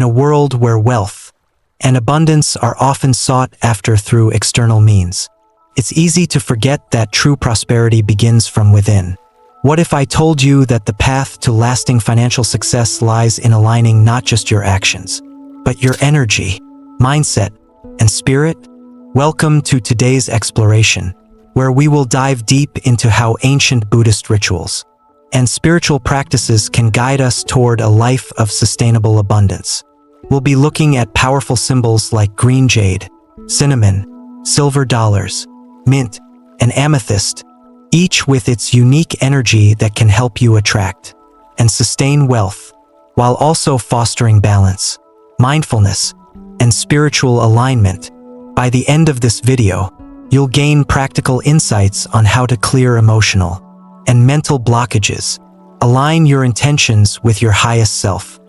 in a world where wealth and abundance are often sought after through external means, it's easy to forget that true prosperity begins from within. What if I told you that the path to lasting financial success lies in aligning not just your actions, but your energy, mindset, and spirit? Welcome to today's exploration, where we will dive deep into how ancient Buddhist rituals and spiritual practices can guide us toward a life of sustainable abundance. We'll be looking at powerful symbols like green jade, cinnamon, silver dollars, mint, and amethyst, each with its unique energy that can help you attract and sustain wealth, while also fostering balance, mindfulness, and spiritual alignment. By the end of this video, you'll gain practical insights on how to clear emotional and mental blockages, align your intentions with your highest self,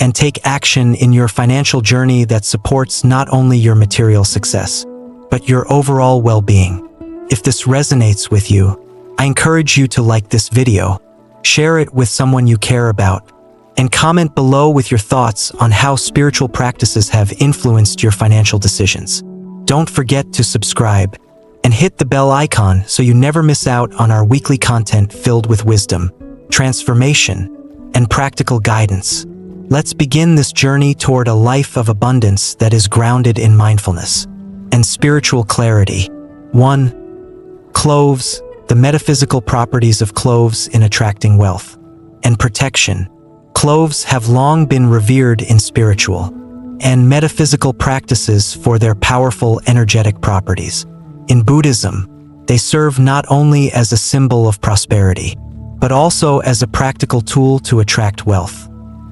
and take action in your financial journey that supports not only your material success, but your overall well-being. If this resonates with you, I encourage you to like this video, share it with someone you care about, and comment below with your thoughts on how spiritual practices have influenced your financial decisions. Don't forget to subscribe and hit the bell icon so you never miss out on our weekly content filled with wisdom, transformation, and practical guidance. Let's begin this journey toward a life of abundance that is grounded in mindfulness and spiritual clarity. 1. Cloves, the metaphysical properties of cloves in attracting wealth and protection. Cloves have long been revered in spiritual and metaphysical practices for their powerful energetic properties. In Buddhism, they serve not only as a symbol of prosperity, but also as a practical tool to attract wealth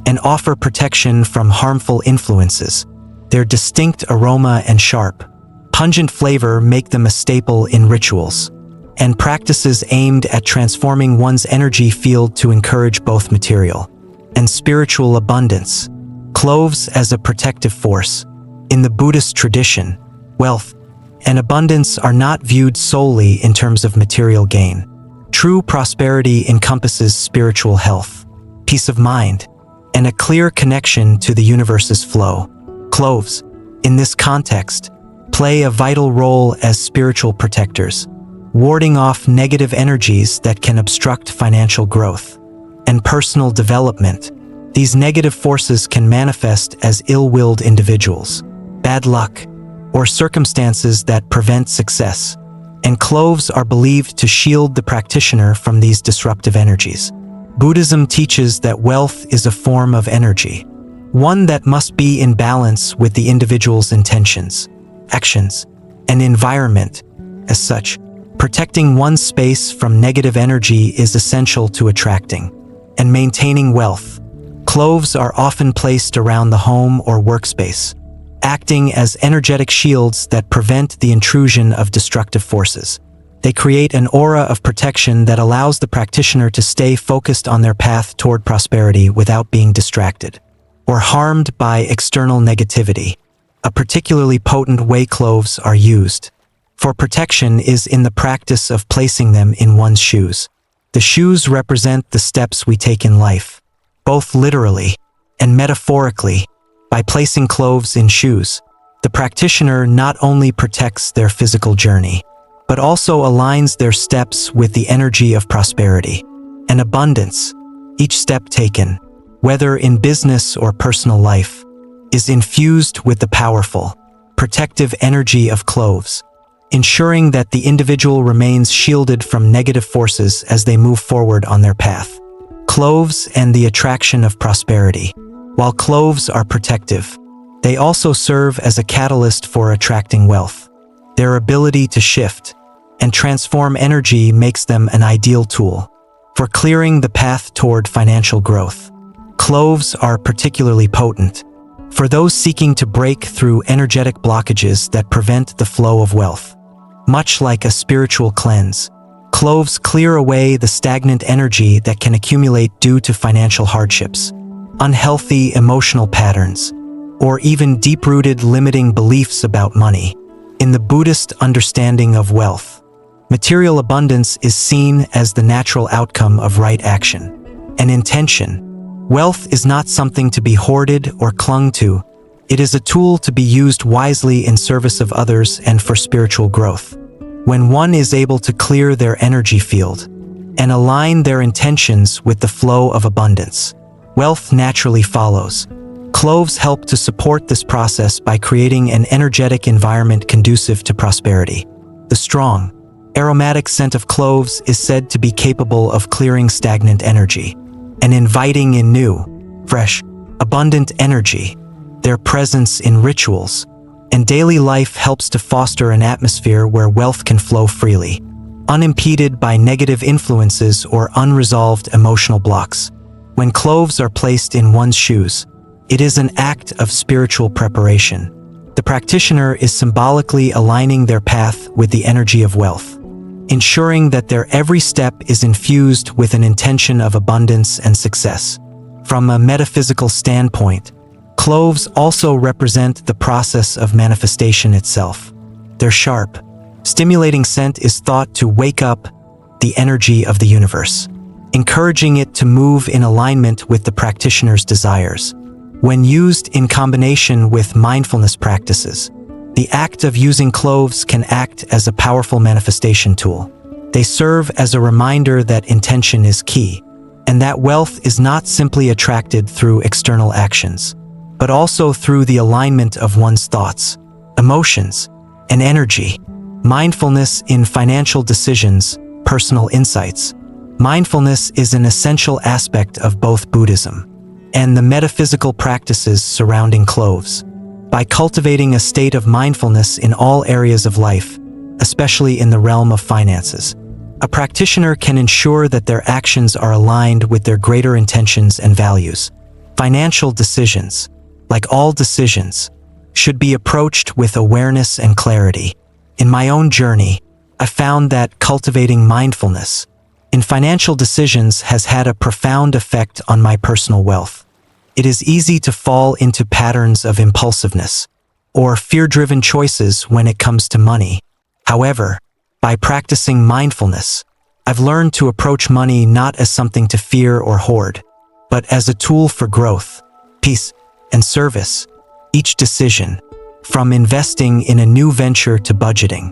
and offer protection from harmful influences. Their distinct aroma and sharp, pungent flavor make them a staple in rituals and practices aimed at transforming one's energy field to encourage both material and spiritual abundance. Cloves as a protective force. In the Buddhist tradition, wealth and abundance are not viewed solely in terms of material gain. True prosperity encompasses spiritual health, peace of mind, and a clear connection to the universe's flow. Cloves, in this context, play a vital role as spiritual protectors, warding off negative energies that can obstruct financial growth and personal development. These negative forces can manifest as ill-willed individuals, bad luck, or circumstances that prevent success, and cloves are believed to shield the practitioner from these disruptive energies. Buddhism teaches that wealth is a form of energy, one that must be in balance with the individual's intentions, actions, and environment. As such, protecting one's space from negative energy is essential to attracting and maintaining wealth. Cloves are often placed around the home or workspace, acting as energetic shields that prevent the intrusion of destructive forces. They create an aura of protection that allows the practitioner to stay focused on their path toward prosperity without being distracted or harmed by external negativity. A particularly potent way cloves are used for protection is in the practice of placing them in one's shoes. The shoes represent the steps we take in life, both literally and metaphorically. By placing cloves in shoes, the practitioner not only protects their physical journey, but also aligns their steps with the energy of prosperity and abundance. Each step taken, whether in business or personal life, is infused with the powerful, protective energy of cloves, ensuring that the individual remains shielded from negative forces as they move forward on their path. Cloves and the attraction of prosperity. While cloves are protective, they also serve as a catalyst for attracting wealth. Their ability to shift and transform energy makes them an ideal tool for clearing the path toward financial growth. Cloves are particularly potent for those seeking to break through energetic blockages that prevent the flow of wealth. Much like a spiritual cleanse, cloves clear away the stagnant energy that can accumulate due to financial hardships, unhealthy emotional patterns, or even deep-rooted limiting beliefs about money. In the Buddhist understanding of wealth, material abundance is seen as the natural outcome of right action and intention, Wealth is not something to be hoarded or clung to. It is a tool to be used wisely in service of others and for spiritual growth. When one is able to clear their energy field and align their intentions with the flow of abundance, wealth naturally follows. Cloves help to support this process by creating an energetic environment conducive to prosperity. The strong, aromatic scent of cloves is said to be capable of clearing stagnant energy and inviting in new, fresh, abundant energy. Their presence in rituals and daily life helps to foster an atmosphere where wealth can flow freely, unimpeded by negative influences or unresolved emotional blocks. When cloves are placed in one's shoes, it is an act of spiritual preparation. The practitioner is symbolically aligning their path with the energy of wealth, ensuring that their every step is infused with an intention of abundance and success. From a metaphysical standpoint, cloves also represent the process of manifestation itself. Their sharp, stimulating scent is thought to wake up the energy of the universe, encouraging it to move in alignment with the practitioner's desires. When used in combination with mindfulness practices, the act of using cloves can act as a powerful manifestation tool. They serve as a reminder that intention is key, and that wealth is not simply attracted through external actions, but also through the alignment of one's thoughts, emotions, and energy. Mindfulness in financial decisions, personal insights. Mindfulness is an essential aspect of both Buddhism and the metaphysical practices surrounding cloves. By cultivating a state of mindfulness in all areas of life, especially in the realm of finances, a practitioner can ensure that their actions are aligned with their greater intentions and values. Financial decisions, like all decisions, should be approached with awareness and clarity. In my own journey, I found that cultivating mindfulness in financial decisions has had a profound effect on my personal wealth. It is easy to fall into patterns of impulsiveness or fear-driven choices when it comes to money. However, by practicing mindfulness, I've learned to approach money not as something to fear or hoard, but as a tool for growth, peace, and service. Each decision, from investing in a new venture to budgeting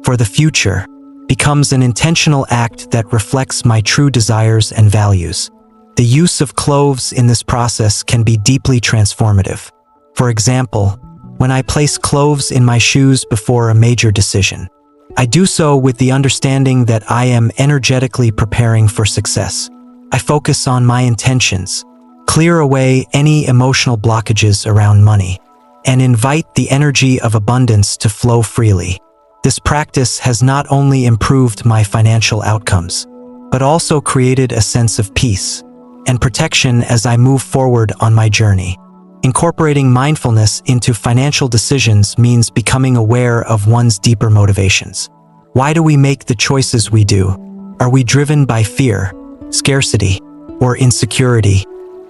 for the future, becomes an intentional act that reflects my true desires and values. The use of cloves in this process can be deeply transformative. For example, when I place cloves in my shoes before a major decision, I do so with the understanding that I am energetically preparing for success. I focus on my intentions, clear away any emotional blockages around money, and invite the energy of abundance to flow freely. This practice has not only improved my financial outcomes, but also created a sense of peace and protection as I move forward on my journey. Incorporating mindfulness into financial decisions means becoming aware of one's deeper motivations. Why do we make the choices we do? Are we driven by fear, scarcity, or insecurity?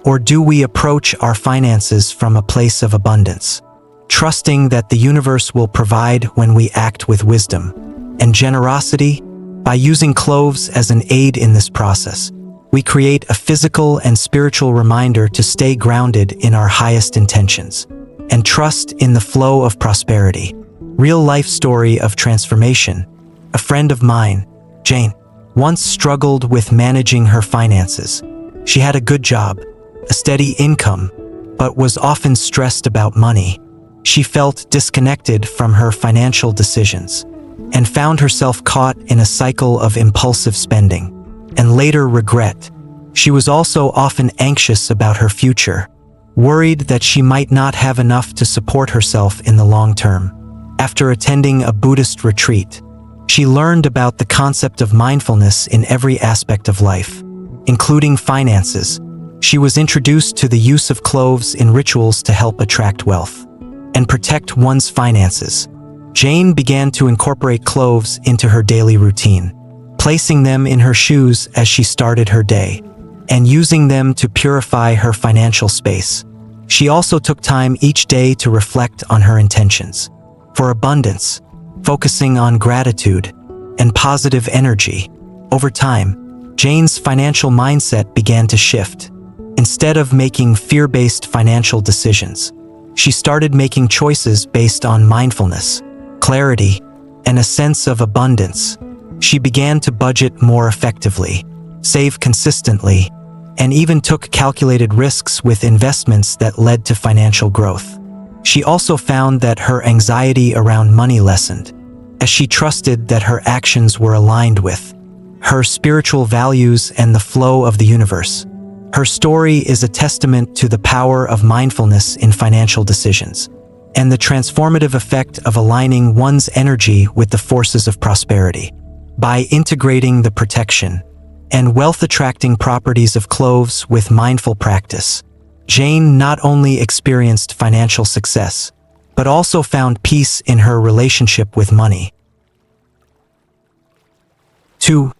Or do we approach our finances from a place of abundance, trusting that the universe will provide when we act with wisdom and generosity? By using cloves as an aid in this process, we create a physical and spiritual reminder to stay grounded in our highest intentions and trust in the flow of prosperity. Real-life story of transformation. A friend of mine, Jane, once struggled with managing her finances. She had a good job, a steady income, but was often stressed about money. She felt disconnected from her financial decisions and found herself caught in a cycle of impulsive spending and later regret. She was also often anxious about her future, worried that she might not have enough to support herself in the long term. After attending a Buddhist retreat, she learned about the concept of mindfulness in every aspect of life, including finances. She was introduced to the use of cloves in rituals to help attract wealth and protect one's finances. Jane began to incorporate cloves into her daily routine, placing them in her shoes as she started her day, and using them to purify her financial space. She also took time each day to reflect on her intentions for abundance, focusing on gratitude and positive energy. Over time, Jane's financial mindset began to shift. Instead of making fear-based financial decisions, she started making choices based on mindfulness, clarity, and a sense of abundance. She began to budget more effectively, save consistently, and even took calculated risks with investments that led to financial growth. She also found that her anxiety around money lessened, as she trusted that her actions were aligned with her spiritual values and the flow of the universe. Her story is a testament to the power of mindfulness in financial decisions, and the transformative effect of aligning one's energy with the forces of prosperity. By integrating the protection and wealth-attracting properties of cloves with mindful practice, Jane not only experienced financial success, but also found peace in her relationship with money. 2.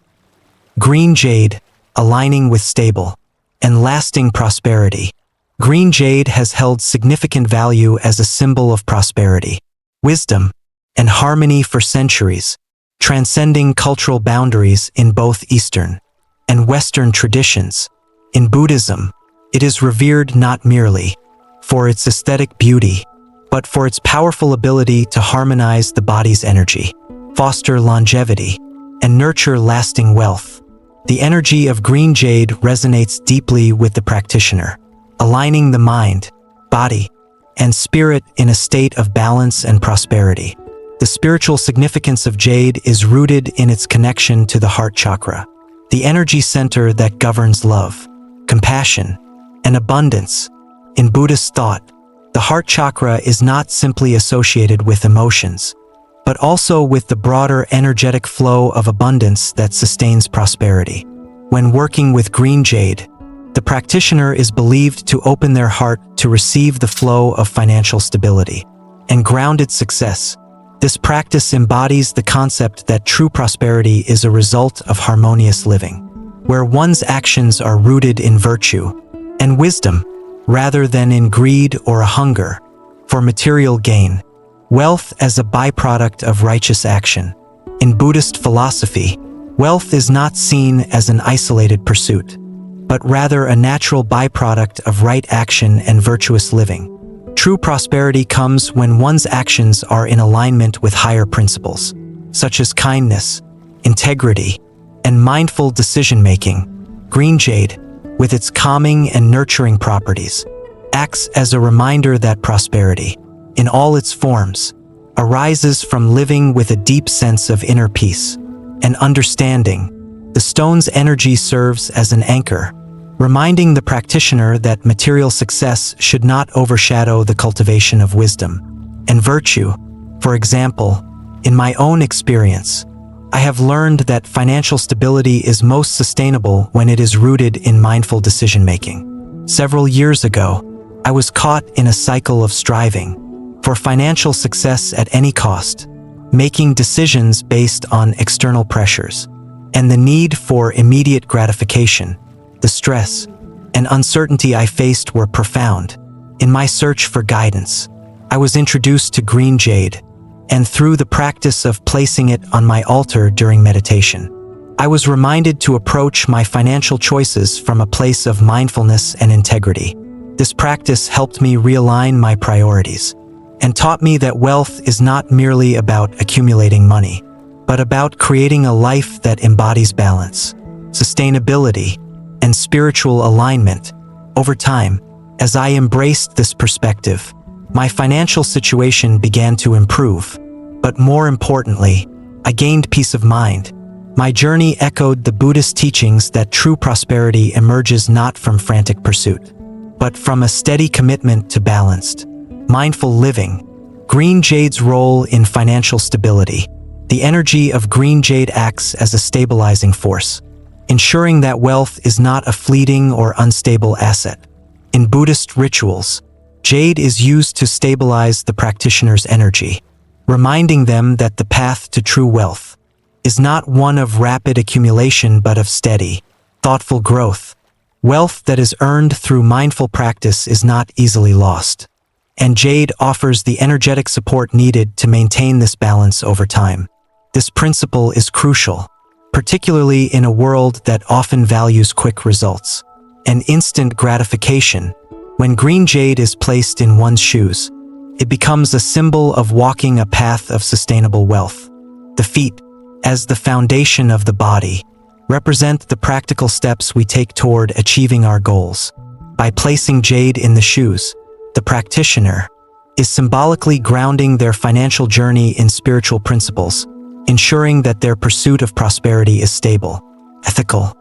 Green Jade, aligning with stable and lasting prosperity. Green Jade has held significant value as a symbol of prosperity, wisdom, and harmony for centuries, transcending cultural boundaries in both Eastern and Western traditions. In Buddhism, it is revered not merely for its aesthetic beauty, but for its powerful ability to harmonize the body's energy, foster longevity, and nurture lasting wealth. The energy of Green Jade resonates deeply with the practitioner, aligning the mind, body, and spirit in a state of balance and prosperity. The spiritual significance of jade is rooted in its connection to the heart chakra, the energy center that governs love, compassion, and abundance. In Buddhist thought, the heart chakra is not simply associated with emotions, but also with the broader energetic flow of abundance that sustains prosperity. When working with green jade, the practitioner is believed to open their heart to receive the flow of financial stability and grounded success. This practice embodies the concept that true prosperity is a result of harmonious living, where one's actions are rooted in virtue and wisdom, rather than in greed or a hunger for material gain. Wealth as a byproduct of righteous action. In Buddhist philosophy, wealth is not seen as an isolated pursuit, but rather a natural byproduct of right action and virtuous living. True prosperity comes when one's actions are in alignment with higher principles, such as kindness, integrity, and mindful decision-making. Green jade, with its calming and nurturing properties, acts as a reminder that prosperity, in all its forms, arises from living with a deep sense of inner peace and understanding. The stone's energy serves as an anchor, reminding the practitioner that material success should not overshadow the cultivation of wisdom and virtue. For example, in my own experience, I have learned that financial stability is most sustainable when it is rooted in mindful decision-making. Several years ago, I was caught in a cycle of striving for financial success at any cost, making decisions based on external pressures and the need for immediate gratification. The stress and uncertainty I faced were profound. In my search for guidance, I was introduced to green jade, and through the practice of placing it on my altar during meditation, I was reminded to approach my financial choices from a place of mindfulness and integrity. This practice helped me realign my priorities and taught me that wealth is not merely about accumulating money, but about creating a life that embodies balance, sustainability, and spiritual alignment. Over time, as I embraced this perspective, my financial situation began to improve, but more importantly, I gained peace of mind. My journey echoed the Buddhist teachings that true prosperity emerges not from frantic pursuit, but from a steady commitment to balanced, mindful living. Green jade's role in financial stability. The energy of green jade acts as a stabilizing force, ensuring that wealth is not a fleeting or unstable asset. In Buddhist rituals, jade is used to stabilize the practitioner's energy, reminding them that the path to true wealth is not one of rapid accumulation but of steady, thoughtful growth. Wealth that is earned through mindful practice is not easily lost, and jade offers the energetic support needed to maintain this balance over time. This principle is crucial, particularly in a world that often values quick results. and instant gratification. When green jade is placed in one's shoes, it becomes a symbol of walking a path of sustainable wealth. The feet, as the foundation of the body, represent the practical steps we take toward achieving our goals. By placing jade in the shoes, the practitioner is symbolically grounding their financial journey in spiritual principles, ensuring that their pursuit of prosperity is stable, ethical,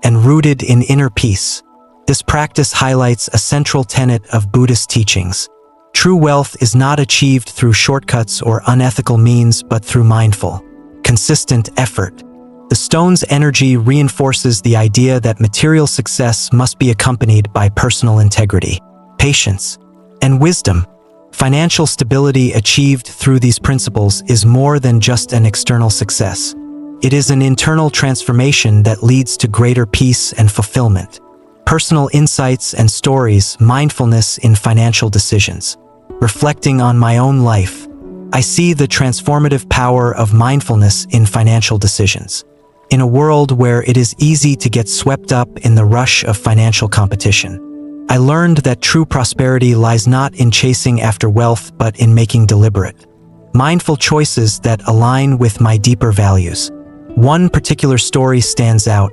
and rooted in inner peace. This practice highlights a central tenet of Buddhist teachings. True wealth is not achieved through shortcuts or unethical means, but through mindful, consistent effort. The stone's energy reinforces the idea that material success must be accompanied by personal integrity, patience, and wisdom. Financial stability achieved through these principles is more than just an external success. It is an internal transformation that leads to greater peace and fulfillment. Personal insights and stories, mindfulness in financial decisions. Reflecting on my own life, I see the transformative power of mindfulness in financial decisions. In a world where it is easy to get swept up in the rush of financial competition, I learned that true prosperity lies not in chasing after wealth but in making deliberate, mindful choices that align with my deeper values. One particular story stands out.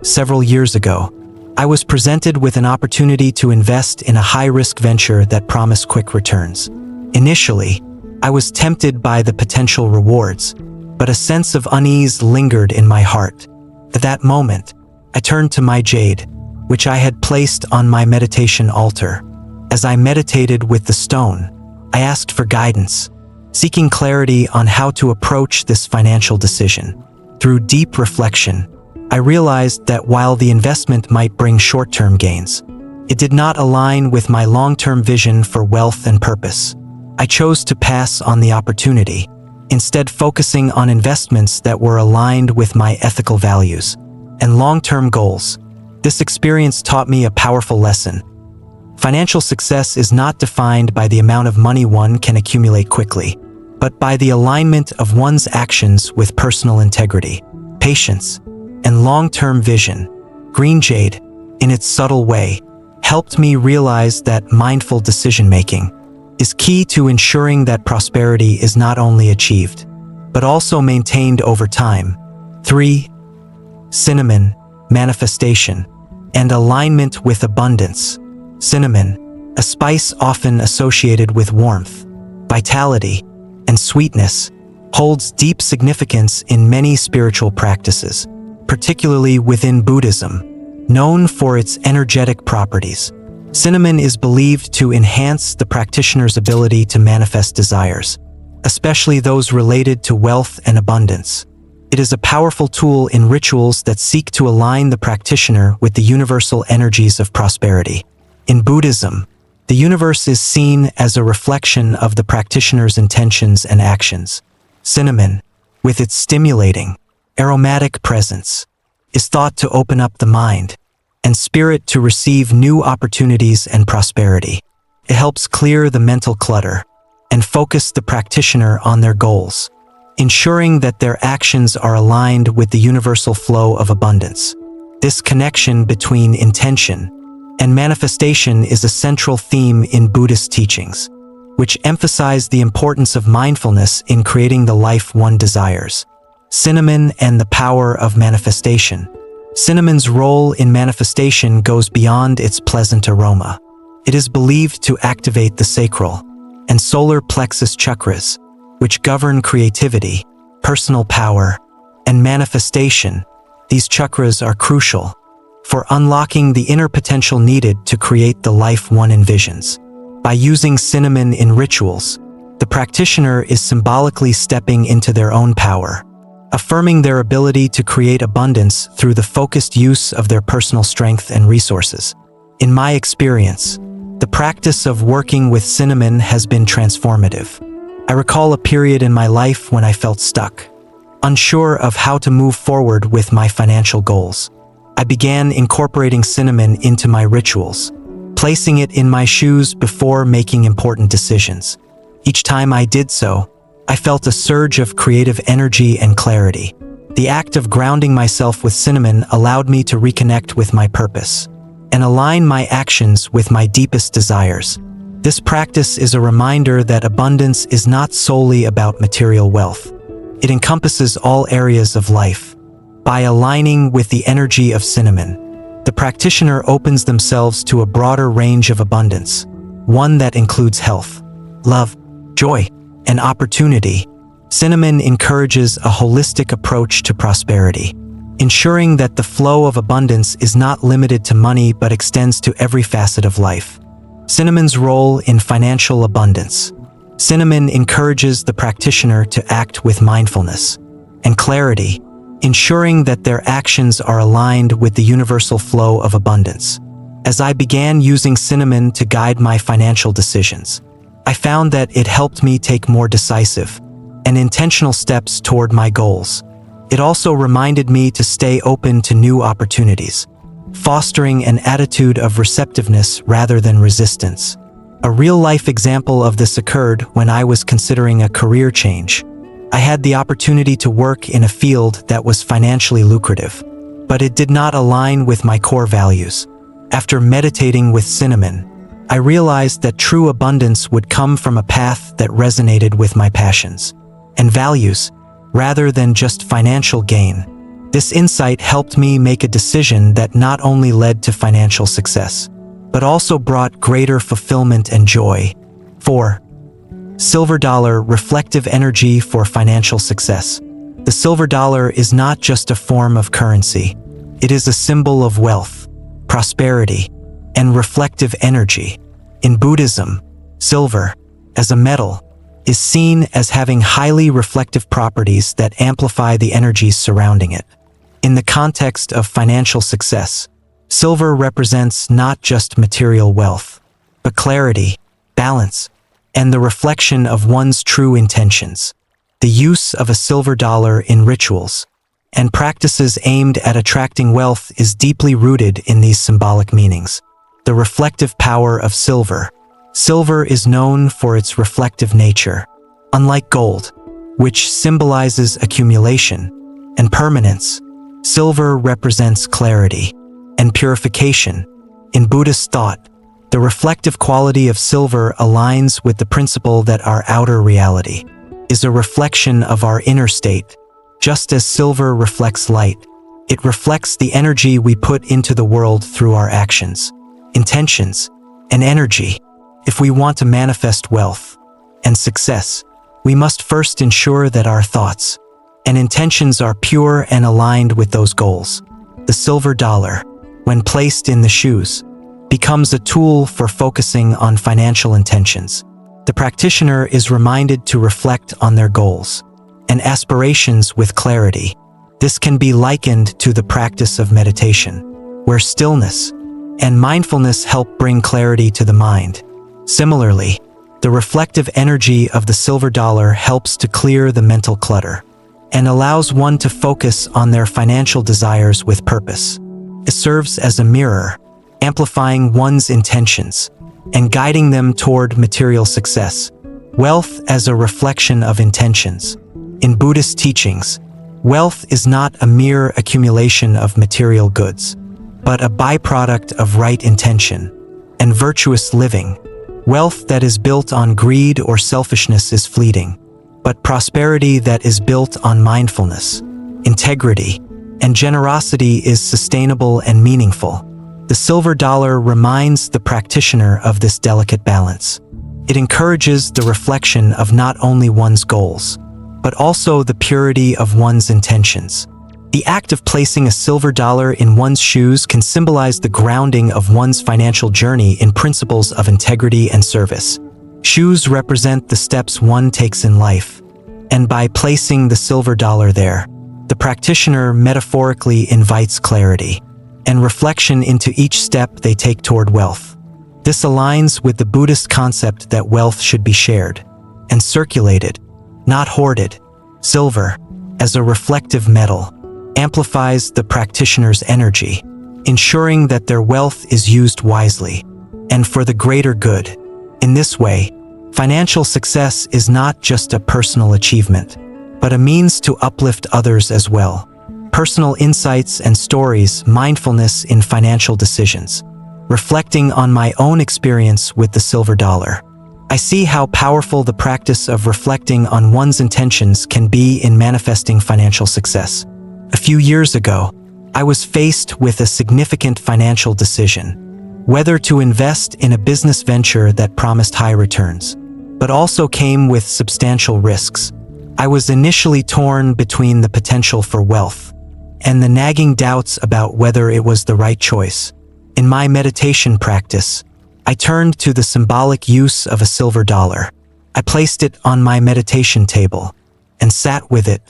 Several years ago, I was presented with an opportunity to invest in a high-risk venture that promised quick returns. Initially, I was tempted by the potential rewards, but a sense of unease lingered in my heart. At that moment, I turned to my jade, which I had placed on my meditation altar. As I meditated with the stone, I asked for guidance, seeking clarity on how to approach this financial decision. Through deep reflection, I realized that while the investment might bring short-term gains, it did not align with my long-term vision for wealth and purpose. I chose to pass on the opportunity, instead focusing on investments that were aligned with my ethical values and long-term goals. This experience taught me a powerful lesson. Financial success is not defined by the amount of money one can accumulate quickly, but by the alignment of one's actions with personal integrity, patience, and long-term vision. Green Jade, in its subtle way, helped me realize that mindful decision-making is key to ensuring that prosperity is not only achieved, but also maintained over time. 3. Cinnamon, manifestation, and alignment with abundance. Cinnamon, a spice often associated with warmth, vitality, and sweetness, holds deep significance in many spiritual practices, particularly within Buddhism, known for its energetic properties. Cinnamon is believed to enhance the practitioner's ability to manifest desires, especially those related to wealth and abundance. It is a powerful tool in rituals that seek to align the practitioner with the universal energies of prosperity. In Buddhism, the universe is seen as a reflection of the practitioner's intentions and actions. Cinnamon, with its stimulating, aromatic presence, is thought to open up the mind and spirit to receive new opportunities and prosperity. It helps clear the mental clutter and focus the practitioner on their goals, ensuring that their actions are aligned with the universal flow of abundance. This connection between intention and manifestation is a central theme in Buddhist teachings, which emphasize the importance of mindfulness in creating the life one desires. Cinnamon and the power of manifestation. Cinnamon's role in manifestation goes beyond its pleasant aroma. It is believed to activate the sacral and solar plexus chakras, which govern creativity, personal power, and manifestation. These chakras are crucial for unlocking the inner potential needed to create the life one envisions. By using cinnamon in rituals, the practitioner is symbolically stepping into their own power, affirming their ability to create abundance through the focused use of their personal strength and resources. In my experience, the practice of working with cinnamon has been transformative. I recall a period in my life when I felt stuck, unsure of how to move forward with my financial goals. I began incorporating cinnamon into my rituals, placing it in my shoes before making important decisions. Each time I did so, I felt a surge of creative energy and clarity. The act of grounding myself with cinnamon allowed me to reconnect with my purpose and align my actions with my deepest desires. This practice is a reminder that abundance is not solely about material wealth. It encompasses all areas of life. By aligning with the energy of cinnamon, the practitioner opens themselves to a broader range of abundance, one that includes health, love, joy, and opportunity. Cinnamon encourages a holistic approach to prosperity, ensuring that the flow of abundance is not limited to money but extends to every facet of life. Cinnamon's role in financial abundance. Cinnamon encourages the practitioner to act with mindfulness and clarity, ensuring that their actions are aligned with the universal flow of abundance. As I began using cinnamon to guide my financial decisions, I found that it helped me take more decisive and intentional steps toward my goals. It also reminded me to stay open to new opportunities, fostering an attitude of receptiveness rather than resistance. A real-life example of this occurred when I was considering a career change. I had the opportunity to work in a field that was financially lucrative, but it did not align with my core values. After meditating with cinnamon, I realized that true abundance would come from a path that resonated with my passions and values, rather than just financial gain. This insight helped me make a decision that not only led to financial success, but also brought greater fulfillment and joy. 4. Silver dollar, reflective energy for financial success. The silver dollar is not just a form of currency. It is a symbol of wealth, prosperity, and reflective energy. In Buddhism, silver, as a metal, is seen as having highly reflective properties that amplify the energies surrounding it. In the context of financial success, silver represents not just material wealth, but clarity, balance, and the reflection of one's true intentions. The use of a silver dollar in rituals and practices aimed at attracting wealth is deeply rooted in these symbolic meanings. The reflective power of silver. Silver is known for its reflective nature. Unlike gold, which symbolizes accumulation and permanence, silver represents clarity and purification. In Buddhist thought, the reflective quality of silver aligns with the principle that our outer reality is a reflection of our inner state. Just as silver reflects light, it reflects the energy we put into the world through our actions, intentions, and energy. If we want to manifest wealth and success, we must first ensure that our thoughts and intentions are pure and aligned with those goals. The silver dollar, when placed in the shoes, becomes a tool for focusing on financial intentions. The practitioner is reminded to reflect on their goals and aspirations with clarity. This can be likened to the practice of meditation, where stillness and mindfulness help bring clarity to the mind. Similarly, the reflective energy of the silver dollar helps to clear the mental clutter and allows one to focus on their financial desires with purpose. It serves as a mirror, amplifying one's intentions and guiding them toward material success. Wealth as a reflection of intentions. In Buddhist teachings, wealth is not a mere accumulation of material goods, but a byproduct of right intention and virtuous living. Wealth that is built on greed or selfishness is fleeting, but prosperity that is built on mindfulness, integrity, and generosity is sustainable and meaningful. The silver dollar reminds the practitioner of this delicate balance. It encourages the reflection of not only one's goals, but also the purity of one's intentions. The act of placing a silver dollar in one's shoes can symbolize the grounding of one's financial journey in principles of integrity and service. Shoes represent the steps one takes in life, and by placing the silver dollar there, the practitioner metaphorically invites clarity and reflection into each step they take toward wealth. This aligns with the Buddhist concept that wealth should be shared and circulated, not hoarded. Silver, as a reflective metal, amplifies the practitioner's energy, ensuring that their wealth is used wisely and for the greater good. In this way, financial success is not just a personal achievement, but a means to uplift others as well. Personal insights and stories, mindfulness in financial decisions. reflecting on my own experience with the silver dollar. I see how powerful the practice of reflecting on one's intentions can be in manifesting financial success. A few years ago, I was faced with a significant financial decision, whether to invest in a business venture that promised high returns, but also came with substantial risks. I was initially torn between the potential for wealth and the nagging doubts about whether it was the right choice. In my meditation practice, I turned to the symbolic use of a silver dollar. I placed it on my meditation table and sat with it,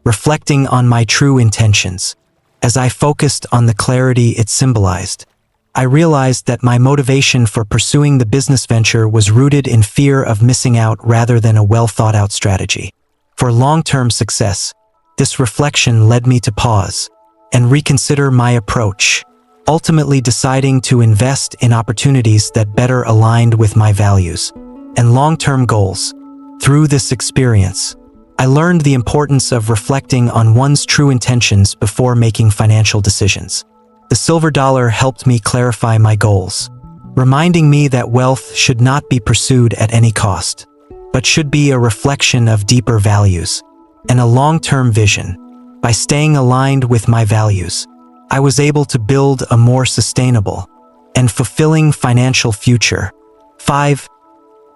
reflecting on my true intentions. As I focused on the clarity it symbolized, I realized that my motivation for pursuing the business venture was rooted in fear of missing out rather than a well-thought-out strategy. For long-term success, this reflection led me to pause and reconsider my approach, ultimately deciding to invest in opportunities that better aligned with my values and long-term goals. Through this experience, I learned the importance of reflecting on one's true intentions before making financial decisions. The silver dollar helped me clarify my goals, reminding me that wealth should not be pursued at any cost, but should be a reflection of deeper values and a long-term vision. By staying aligned with my values, I was able to build a more sustainable and fulfilling financial future. 5.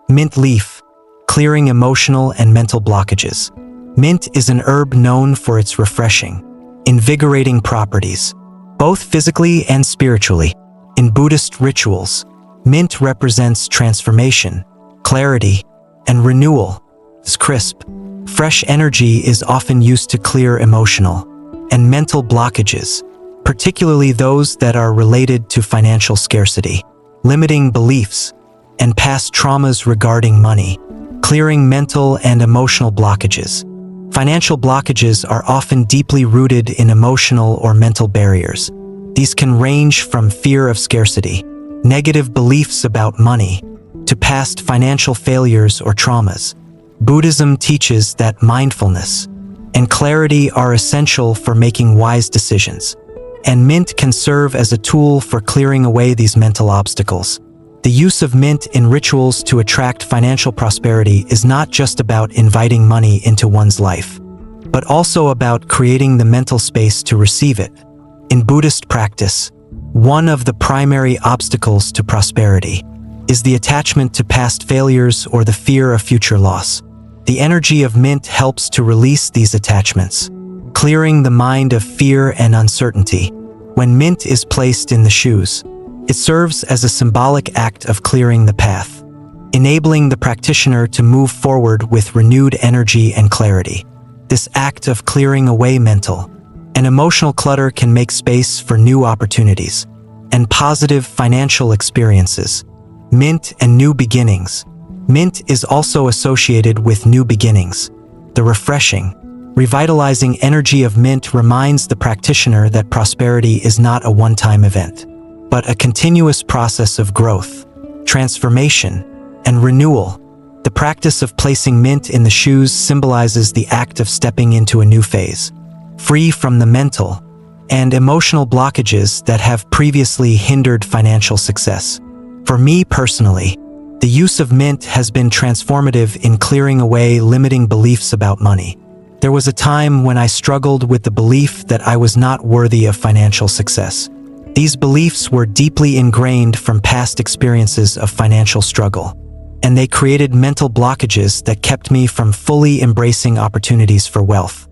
Mint leaf, clearing emotional and mental blockages. Mint is an herb known for its refreshing, invigorating properties, both physically and spiritually. In Buddhist rituals, mint represents transformation, clarity, and renewal. This crisp, fresh energy is often used to clear emotional and mental blockages, particularly those that are related to financial scarcity, limiting beliefs, and past traumas regarding money. Clearing mental and emotional blockages. Financial blockages are often deeply rooted in emotional or mental barriers. These can range from fear of scarcity, negative beliefs about money, to past financial failures or traumas. Buddhism teaches that mindfulness and clarity are essential for making wise decisions, and mint can serve as a tool for clearing away these mental obstacles. The use of mint in rituals to attract financial prosperity is not just about inviting money into one's life, but also about creating the mental space to receive it. In Buddhist practice, one of the primary obstacles to prosperity is the attachment to past failures or the fear of future loss. The energy of mint helps to release these attachments, clearing the mind of fear and uncertainty. When mint is placed in the shoes, it serves as a symbolic act of clearing the path, enabling the practitioner to move forward with renewed energy and clarity. This act of clearing away mental and emotional clutter can make space for new opportunities and positive financial experiences. Mint and new beginnings. Mint is also associated with new beginnings. The refreshing, revitalizing energy of mint reminds the practitioner that prosperity is not a one-time event, but a continuous process of growth, transformation, and renewal. The practice of placing mint in the shoes symbolizes the act of stepping into a new phase, free from the mental and emotional blockages that have previously hindered financial success. For me personally, the use of mint has been transformative in clearing away limiting beliefs about money. There was a time when I struggled with the belief that I was not worthy of financial success. These beliefs were deeply ingrained from past experiences of financial struggle, and they created mental blockages that kept me from fully embracing opportunities for wealth.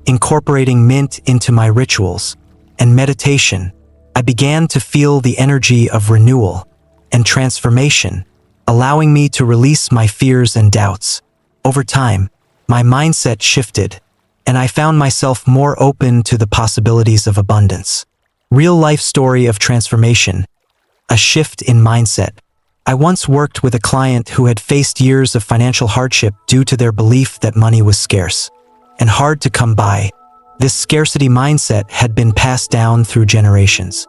Incorporating mint into my rituals and meditation, I began to feel the energy of renewal and transformation, allowing me to release my fears and doubts. Over time, my mindset shifted, and I found myself more open to the possibilities of abundance. Real-life story of transformation. A shift in mindset. I once worked with a client who had faced years of financial hardship due to their belief that money was scarce and hard to come by. This scarcity mindset had been passed down through generations,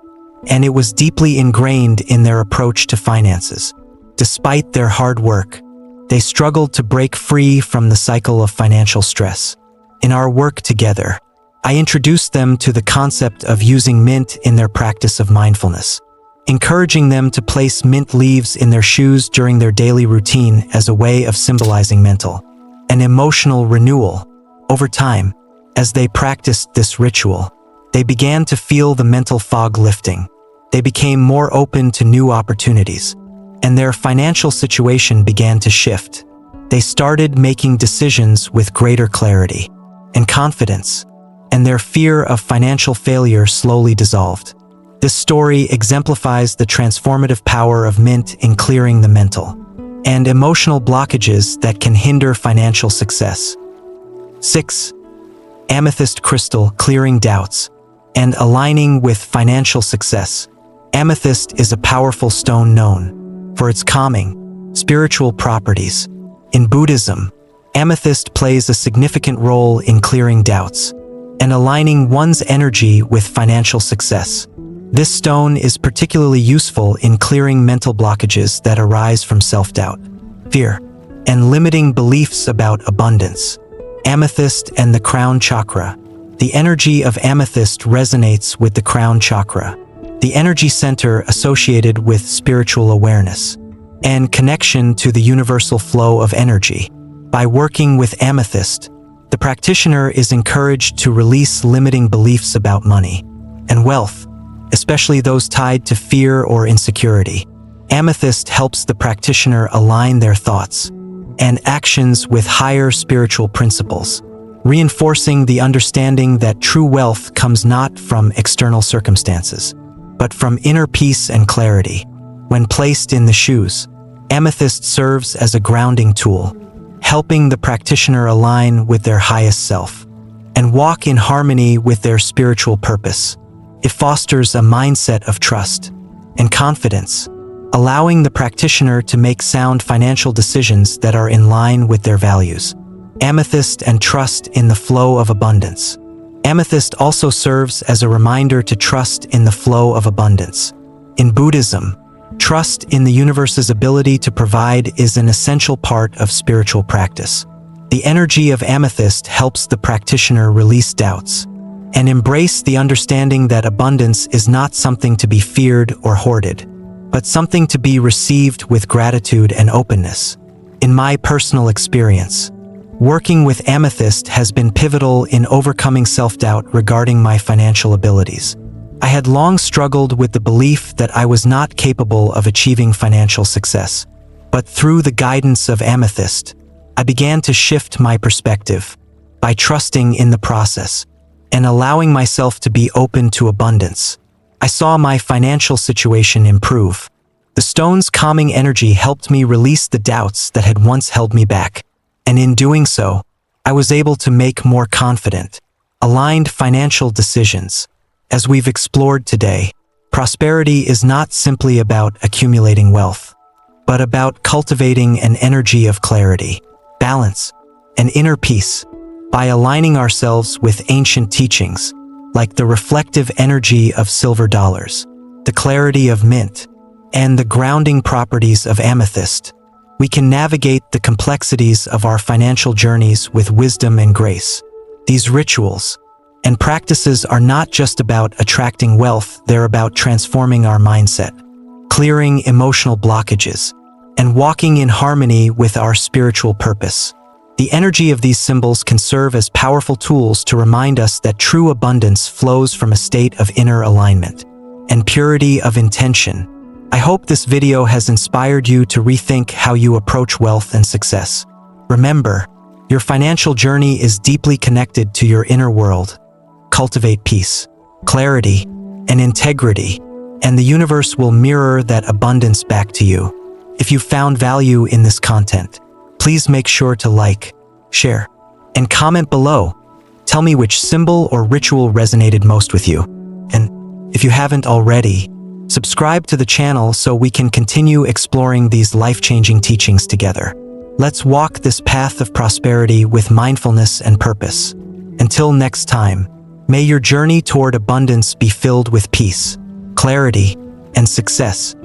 and it was deeply ingrained in their approach to finances. Despite their hard work, they struggled to break free from the cycle of financial stress. In our work together, I introduced them to the concept of using mint in their practice of mindfulness, encouraging them to place mint leaves in their shoes during their daily routine as a way of symbolizing mental and emotional renewal. Over time, as they practiced this ritual, they began to feel the mental fog lifting. They became more open to new opportunities, and their financial situation began to shift. They started making decisions with greater clarity and confidence, and their fear of financial failure slowly dissolved. This story exemplifies the transformative power of mint in clearing the mental and emotional blockages that can hinder financial success. 6. Amethyst crystal clearing doubts and aligning with financial success. Amethyst is a powerful stone known for its calming, spiritual properties. In Buddhism, amethyst plays a significant role in clearing doubts and aligning one's energy with financial success. This stone is particularly useful in clearing mental blockages that arise from self-doubt, fear, and limiting beliefs about abundance. Amethyst and the crown chakra. The energy of amethyst resonates with the crown chakra, the energy center associated with spiritual awareness and connection to the universal flow of energy. By working with amethyst, the practitioner is encouraged to release limiting beliefs about money and wealth, especially those tied to fear or insecurity. Amethyst helps the practitioner align their thoughts and actions with higher spiritual principles, reinforcing the understanding that true wealth comes not from external circumstances, but from inner peace and clarity. When placed in the shoes, amethyst serves as a grounding tool, helping the practitioner align with their highest self and walk in harmony with their spiritual purpose. It fosters a mindset of trust and confidence, allowing the practitioner to make sound financial decisions that are in line with their values. Amethyst and trust in the flow of abundance. Amethyst also serves as a reminder to trust in the flow of abundance. In Buddhism, trust in the universe's ability to provide is an essential part of spiritual practice. The energy of amethyst helps the practitioner release doubts and embrace the understanding that abundance is not something to be feared or hoarded, but something to be received with gratitude and openness. In my personal experience, working with amethyst has been pivotal in overcoming self-doubt regarding my financial abilities. I had long struggled with the belief that I was not capable of achieving financial success, but through the guidance of amethyst, I began to shift my perspective by trusting in the process and allowing myself to be open to abundance. I saw my financial situation improve. The stone's calming energy helped me release the doubts that had once held me back, and in doing so, I was able to make more confident, aligned financial decisions. As we've explored today, prosperity is not simply about accumulating wealth, but about cultivating an energy of clarity, balance, and inner peace. By aligning ourselves with ancient teachings, like the reflective energy of silver dollars, the clarity of mint, and the grounding properties of amethyst, we can navigate the complexities of our financial journeys with wisdom and grace. These rituals and practices are not just about attracting wealth, they're about transforming our mindset, clearing emotional blockages, and walking in harmony with our spiritual purpose. The energy of these symbols can serve as powerful tools to remind us that true abundance flows from a state of inner alignment and purity of intention. I hope this video has inspired you to rethink how you approach wealth and success. Remember, your financial journey is deeply connected to your inner world. Cultivate peace, clarity, and integrity, and the universe will mirror that abundance back to you. If you found value in this content, please make sure to like, share, and comment below. Tell me which symbol or ritual resonated most with you. And if you haven't already, subscribe to the channel so we can continue exploring these life-changing teachings together. Let's walk this path of prosperity with mindfulness and purpose. Until next time, may your journey toward abundance be filled with peace, clarity, and success.